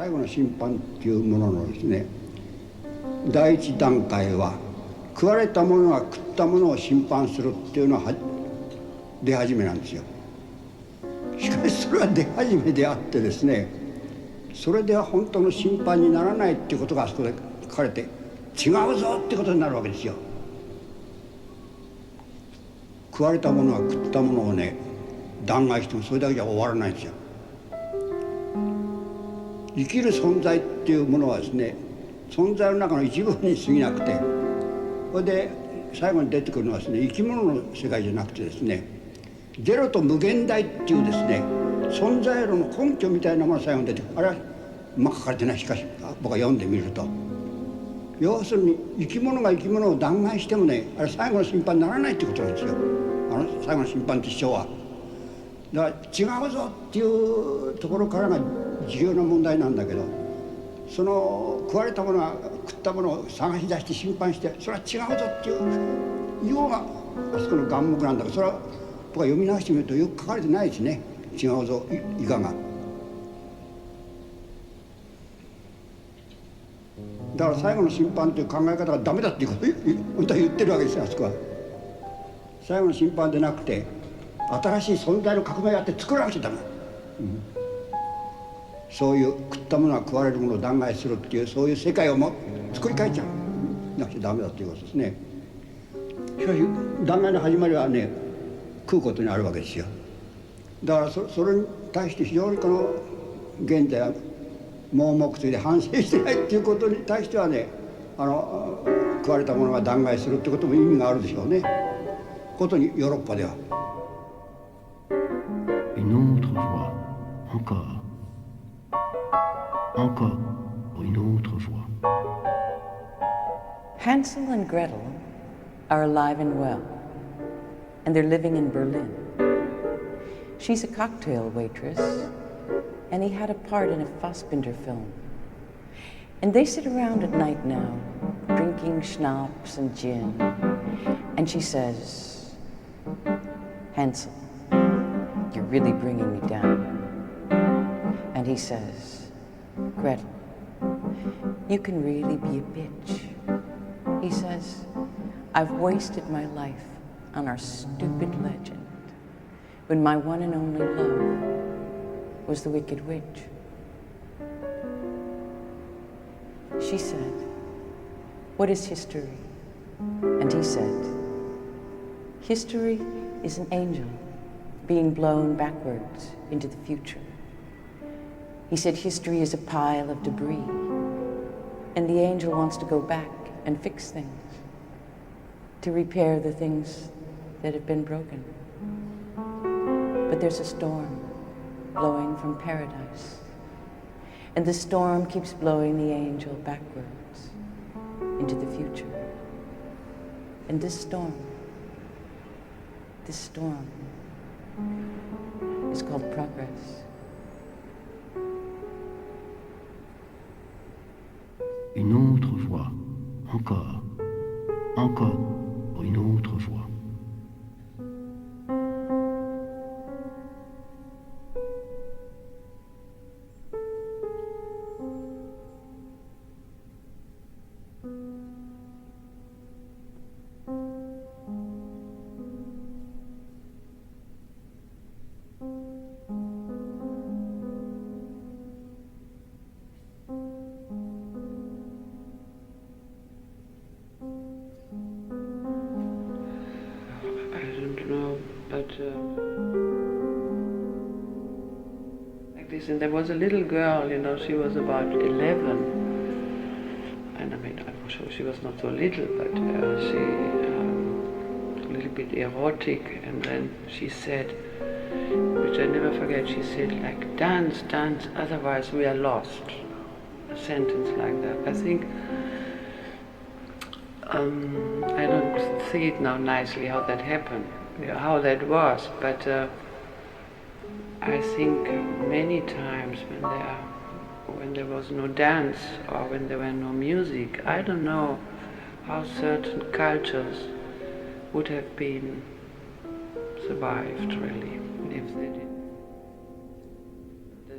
最後の審判っていうもののですね、第一段階は食われたものが食ったものを審判するっていうのは出始めなんですよ。しかしそれは出始めであってですね、それでは本当の審判にならないっていうことがあそこで書かれて違うぞってことになるわけですよ。食われたものは食ったものをね弾劾してもそれだけじゃ終わらないんですよ。生きる存在っていうものはですね、存在の中の一部に過ぎなくて、それで最後に出てくるのはですね、生き物の世界じゃなくてですね、ゼロと無限大っていうですね、存在論の根拠みたいなものが最後に出てくる。あれは書かれてない。しかし僕が読んでみると、要するに生き物が生き物を弾劾してもね、あれ最後の審判にならないってことなんですよ。最後の審判って主張は。だから違うぞっていうところからが重要な問題なんだけど、その食われたものは食ったものを探し出して審判して、それは違うぞっていうようがあそこの眼目なんだけど、それは僕は読み直してみるとよく書かれてないですね。違うぞいかが。だから最後の審判という考え方がダメだっていうことを本当は言ってるわけですよ、あそこは。最後の審判でなくて新しい存在の革命をやって作らなくちゃダメだ、そういう食ったものは食われるものを弾劾するっていうそういう世界を作り変えちゃうなくちゃダメだっていうことですね。しかし弾劾の始まりはね食うことにあるわけですよ。だからそれに対して非常にこの現在は盲目ついて反省してないっていうことに対してはね、食われたものが弾劾するってことも意味があるでしょうね。ことにヨーロッパでは。Une autre voix, encore, encore, une autre voix. Hansel and Gretel are alive and well, and they're living in Berlin. She's a cocktail waitress, and he had a part in a Fassbinder film. And they sit around at night now, drinking schnapps and gin, and she says, Hansel, you're really bringing me down. And he says, Gretel, you can really be a bitch. He says, I've wasted my life on our stupid legend when my one and only love was the Wicked Witch. She said, what is history? And he said, history is an angel being blown backwards into the future. He said history is a pile of debris, and the angel wants to go back and fix things, to repair the things that have been broken. But there's a storm blowing from paradise, and the storm keeps blowing the angel backwards into the future. And this storm is called progress. Une autre voix, encore, encore, une autre voix. And there was a little girl, she was about 11, and I mean, I'm sure she was not so little, but she a little bit erotic, and then she said, which I never forget, she said like, dance, dance, otherwise we are lost. A sentence like that. I think, I don't see it now nicely how that happened, how that was, but I think many times when there was no dance or when there were no music, I don't know how certain cultures would have been survived really if they didn't.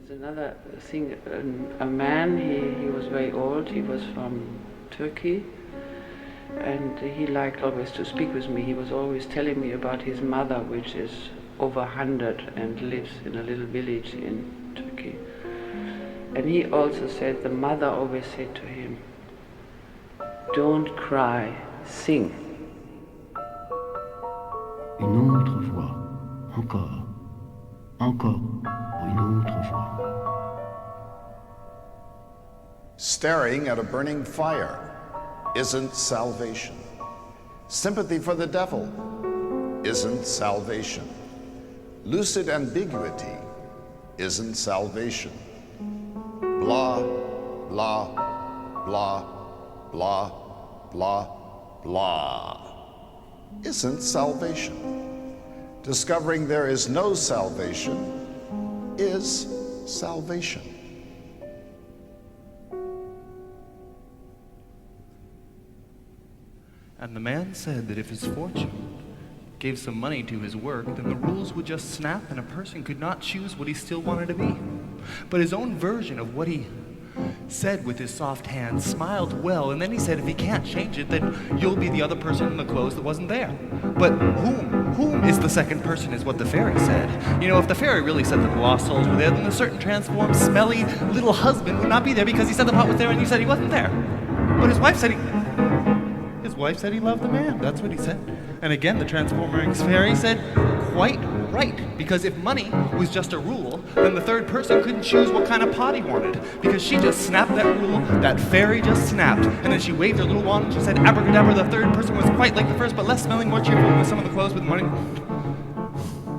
There's another thing. A man, he was very old. He was from Turkey, and he liked always to speak with me. He was always telling me about his mother, which is over 100 and lives in a little village in Turkey. And he also said the mother always said to him, "Don't cry, sing." Une autre fois, encore, encore, une autre fois. Staring at a burning fire isn't salvation. Sympathy for the devil isn't salvation. Lucid ambiguity isn't salvation. Blah, blah, blah, blah, blah, blah isn't salvation. Discovering there is no salvation is salvation. And the man said that if his fortune gave some money to his work, then the rules would just snap and a person could not choose what he still wanted to be. But his own version of what he said with his soft hand smiled well, and then he said if he can't change it, then you'll be the other person in the clothes that wasn't there. But whom is the second person is what the fairy said. You know, if the fairy really said that the lost souls were there, then the certain transformed, smelly little husband would not be there because he said the pot was there and you said he wasn't there. But his wife said he loved the man. That's what he said. And again, the transforming fairy said, quite right. Because if money was just a rule, then the third person couldn't choose what kind of pot he wanted. Because she just snapped that rule, that fairy just snapped. And then she waved her little wand and she said, abracadabra, the third person was quite like the first, but less smelling, more cheerful, with some of the clothes with money.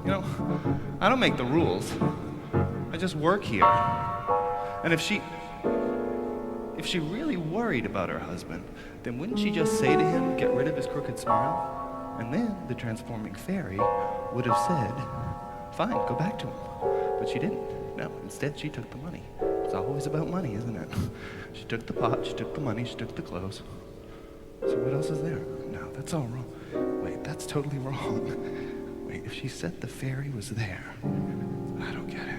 You know, I don't make the rules. I just work here. And if she really worried about her husband, then wouldn't she just say to him, get rid of his crooked smile? And then the transforming fairy would have said, fine, go back to him. But she didn't. No, instead she took the money. It's always about money, isn't it? She took the pot, she took the money, she took the clothes. So what else is there? No, that's all wrong. Wait, that's totally wrong. Wait, if she said the fairy was there, I don't get it.